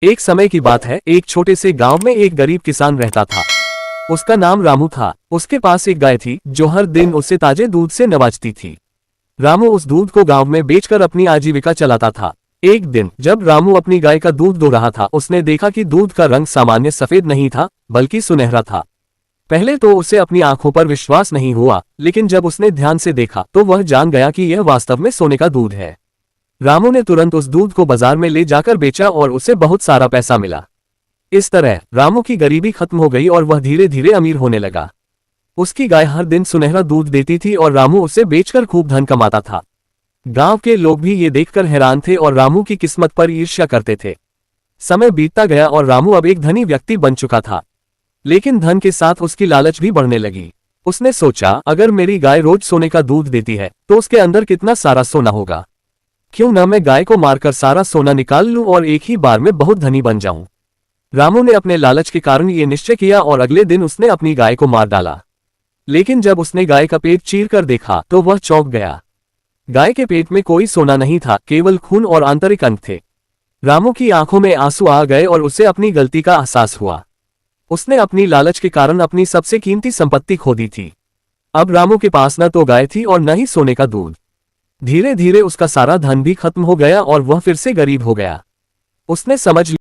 एक समय की बात है, एक छोटे से गांव में एक गरीब किसान रहता था। उसका नाम रामू था। उसके पास एक गाय थी जो हर दिन उसे ताजे दूध से नवाजती थी। रामू उस दूध को गांव में बेचकर अपनी आजीविका चलाता था। एक दिन जब रामू अपनी गाय का दूध दो रहा था, उसने देखा कि दूध का रंग सामान्य सफेद नहीं था बल्कि सुनहरा था। पहले तो उसे अपनी आंखों पर विश्वास नहीं हुआ, लेकिन जब उसने ध्यान से देखा तो वह जान गया कि यह वास्तव में सोने का दूध है। रामू ने तुरंत उस दूध को बाजार में ले जाकर बेचा और उसे बहुत सारा पैसा मिला। इस तरह रामू की गरीबी खत्म हो गई और वह धीरे धीरे अमीर होने लगा। उसकी गाय हर दिन सुनहरा दूध देती थी और रामू उसे बेचकर खूब धन कमाता था। गांव के लोग भी ये देखकर हैरान थे और रामू की किस्मत पर ईर्ष्या करते थे। समय बीतता गया और रामू अब एक धनी व्यक्ति बन चुका था। लेकिन धन के साथ उसकी लालच भी बढ़ने लगी। उसने सोचा, अगर मेरी गाय रोज सोने का दूध देती है तो उसके अंदर कितना सारा सोना होगा। क्यों न मैं गाय को मारकर सारा सोना निकाल लूं और एक ही बार में बहुत धनी बन जाऊं। रामू ने अपने लालच के कारण ये निश्चय किया और अगले दिन उसने अपनी गाय को मार डाला। लेकिन जब उसने गाय का पेट चीरकर देखा तो वह चौंक गया। गाय के पेट में कोई सोना नहीं था, केवल खून और आंतरिक अंग थे। रामू की आंखों में आंसू आ गए और उसे अपनी गलती का एहसास हुआ। उसने अपनी लालच के कारण अपनी सबसे कीमती संपत्ति खो दी थी। अब रामू के पास न तो गाय थी और न ही सोने का दूध। धीरे धीरे उसका सारा धन भी खत्म हो गया और वह फिर से गरीब हो गया। उसने समझ